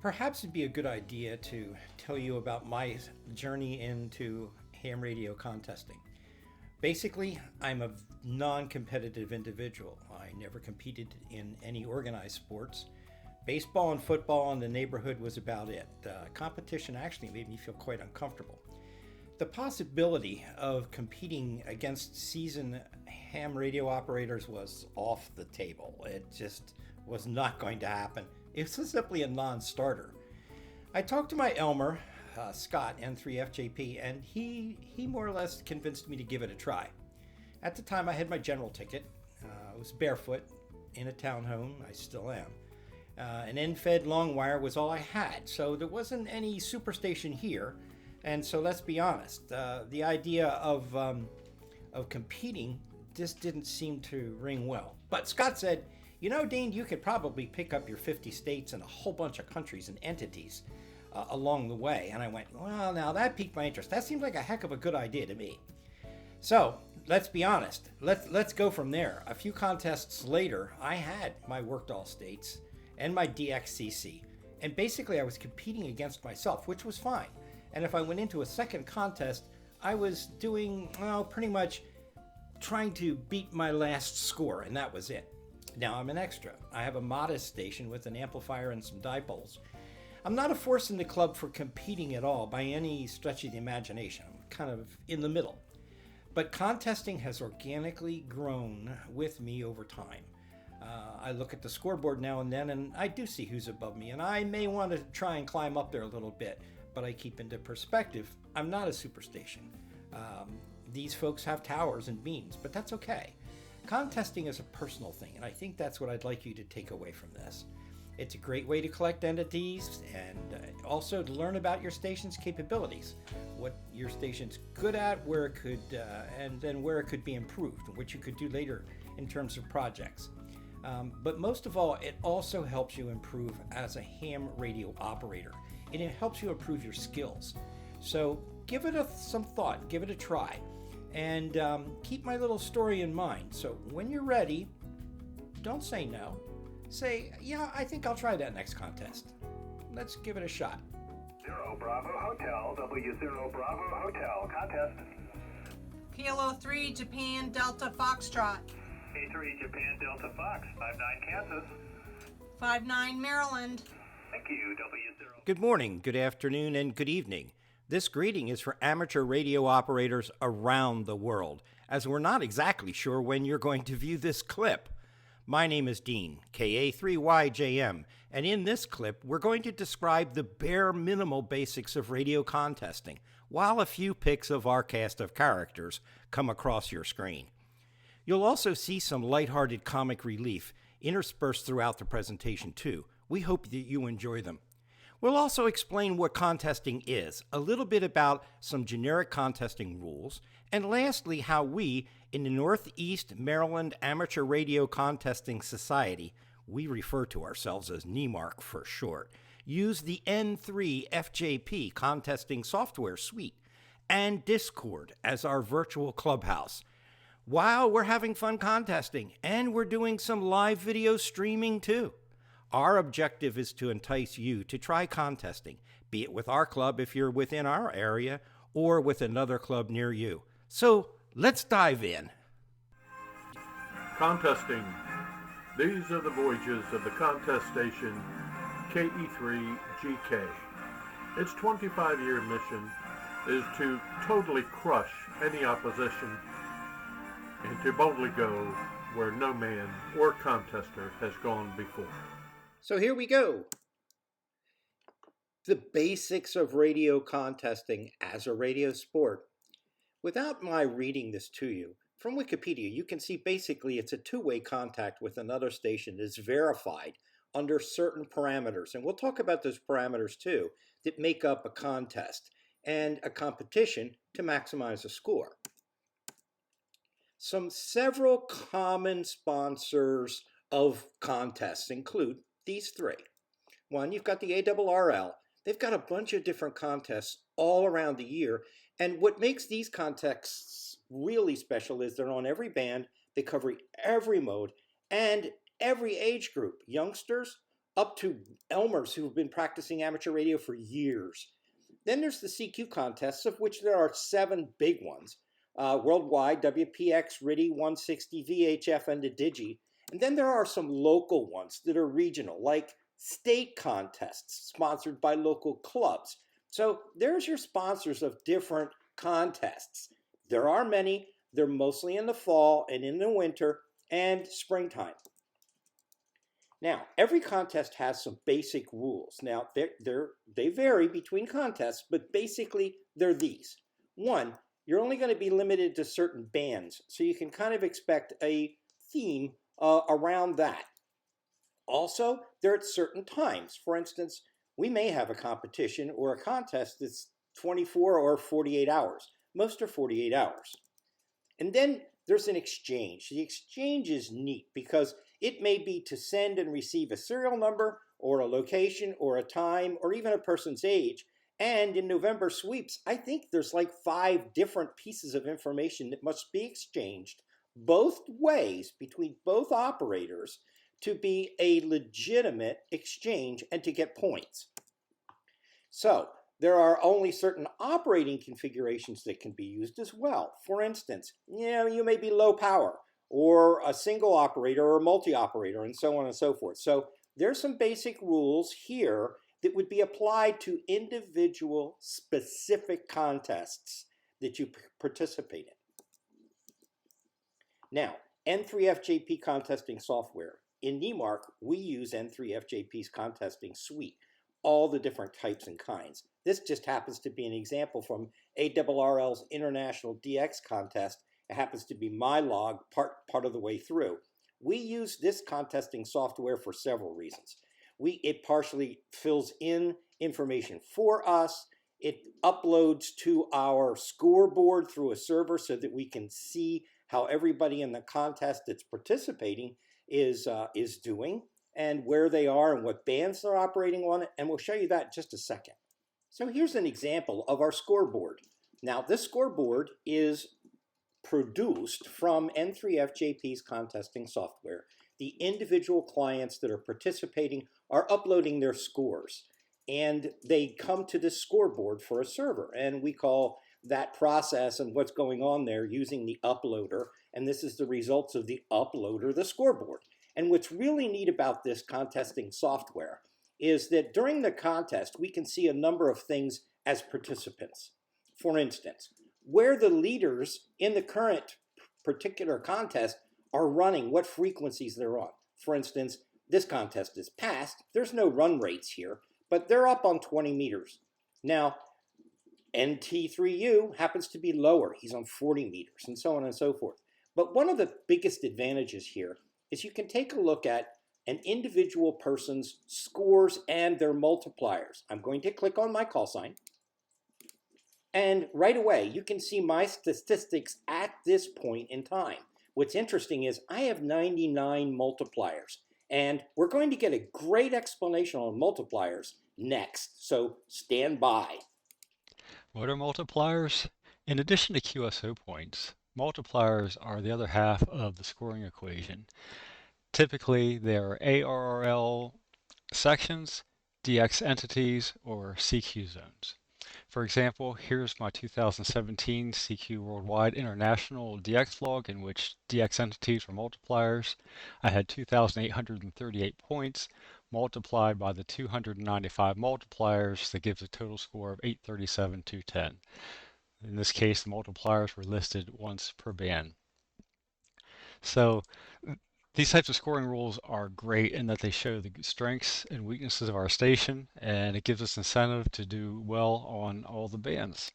Perhaps it'd be a good idea to tell you about my journey into ham radio contesting. Basically, I'm a non competitive individual. I never competed in any organized sports. Baseball and football in the neighborhood was about it. Competition actually made me feel quite uncomfortable. The possibility of competing against seasoned ham radio operators was off the table. It just was not going to happen. It was simply a non starter. I talked to my Elmer, Scott, N3FJP, and he more or less convinced me to give it a try. At the time, I had my general ticket. I was barefoot in a townhome. I still am. An end-fed long wire was all I had, so there wasn't any superstation here. And so let's be honest, the idea of competing just didn't seem to ring well. But Scott said, you know, Dean, you could probably pick up your 50 states and a whole bunch of countries and entities along the way. And I went, well, now that piqued my interest. That seemed like a heck of a good idea to me. So let's be honest. Let's go from there. A few contests later, I had my worked all states and my DXCC. And basically, I was competing against myself, which was fine. And if I went into a second contest, I was doing, well, pretty much trying to beat my last score, and that was it. Now I'm an extra. I have a modest station with an amplifier and some dipoles. I'm not a force in the club for competing at all by any stretch of the imagination. I'm kind of in the middle. But contesting has organically grown with me over time. I look at the scoreboard now and then, and I do see who's above me, and I may want to try and climb up there a little bit, but I keep into perspective, I'm not a superstation. These folks have towers and beams, but that's okay. Contesting is a personal thing, and I think that's what I'd like you to take away from this. It's a great way to collect entities and also to learn about your station's capabilities, what your station's good at, where it could, and then where it could be improved, and what you could do later in terms of projects. But most of all, it also helps you improve as a ham radio operator, and it helps you improve your skills. So give it some thought, give it a try, and keep my little story in mind. So when you're ready, don't say no. Say, yeah, I think I'll try that next contest. Let's give it a shot. 0 Bravo Hotel, W0 Bravo Hotel, contest. Kilo 3, Japan Delta Foxtrot. A3 Japan Delta Fox, 59 Kansas. 59 Maryland. Thank you, W0. Good morning, good afternoon, and good evening. This greeting is for amateur radio operators around the world, as we're not exactly sure when you're going to view this clip. My name is Dean, KA3YJM, and in this clip, we're going to describe the bare minimal basics of radio contesting, while a few pics of our cast of characters come across your screen. You'll also see some lighthearted comic relief interspersed throughout the presentation too. We hope that you enjoy them. We'll also explain what contesting is, a little bit about some generic contesting rules, and lastly, how we, in the Northeast Maryland Amateur Radio Contesting Society, we refer to ourselves as NEMARC for short, use the N3FJP contesting software suite and Discord as our virtual clubhouse. While we're having fun contesting, and we're doing some live video streaming too. Our objective is to entice you to try contesting, be it with our club if you're within our area, or with another club near you. So let's dive in. Contesting. These are the voyages of the contest station KE3GK. Its 25-year mission is to totally crush any opposition and to boldly go where no man or contester has gone before. So here we go. The basics of radio contesting as a radio sport. Without my reading this to you, from Wikipedia, you can see basically it's a two-way contact with another station that's verified under certain parameters. And we'll talk about those parameters too that make up a contest and a competition to maximize a score. Several common sponsors of contests include these three. One, you've got the ARRL. They've got a bunch of different contests all around the year. And what makes these contests really special is they're on every band, they cover every mode, and every age group, youngsters up to Elmers who have been practicing amateur radio for years. Then there's the CQ contests, of which there are 7 big ones. Worldwide, WPX, RIDI, 160, VHF, and the Digi. And then there are some local ones that are regional, like state contests sponsored by local clubs. So there's your sponsors of different contests. There are many. They're mostly in the fall and in the winter and springtime. Now, every contest has some basic rules. Now, they vary between contests, but basically they're these. 1, you're only going to be limited to certain bands, so you can kind of expect a theme around that. Also, they're at certain times. For instance, we may have a competition or a contest that's 24 or 48 hours. Most are 48 hours. And then there's an exchange. The exchange is neat because it may be to send and receive a serial number or a location or a time or even a person's age. And in November sweeps, I think there's like 5 different pieces of information that must be exchanged both ways between both operators to be a legitimate exchange and to get points. So there are only certain operating configurations that can be used as well. For instance, you may be low power or a single operator or multi-operator and so on and so forth. So there's some basic rules here that would be applied to individual specific contests that you participate in. Now, N3FJP contesting software. In NEMARC, we use N3FJP's contesting suite, all the different types and kinds. This just happens to be an example from ARRL's International DX contest. It happens to be my log part of the way through. We use this contesting software for several reasons. It partially fills in information for us. It uploads to our scoreboard through a server so that we can see how everybody in the contest that's participating is doing and where they are and what bands they're operating on, and we'll show you that in just a second. So here's an example of our scoreboard. Now, this scoreboard is produced from N3FJP's contesting software. The individual clients that are participating are uploading their scores, and they come to this scoreboard for a server, and we call that process and what's going on there using the uploader, and this is the results of the uploader, the scoreboard. And what's really neat about this contesting software is that during the contest, we can see a number of things as participants. For instance, where the leaders in the current particular contest are running, what frequencies they're on. For instance, this contest is passed. There's no run rates here, but they're up on 20 meters. Now, NT3U happens to be lower. He's on 40 meters and so on and so forth. But one of the biggest advantages here is you can take a look at an individual person's scores and their multipliers. I'm going to click on my call sign. And right away, you can see my statistics at this point in time. What's interesting is I have 99 multipliers. And we're going to get a great explanation on multipliers next. So stand by. What are multipliers? In addition to QSO points, multipliers are the other half of the scoring equation. Typically, they are ARRL sections, DX entities, or CQ zones. For example, here's my 2017 CQ Worldwide International DX log in which DX entities were multipliers. I had 2,838 points multiplied by the 295 multipliers that gives a total score of 837,210. In this case, the multipliers were listed once per band. So these types of scoring rules are great in that they show the strengths and weaknesses of our station, and it gives us incentive to do well on all the bands.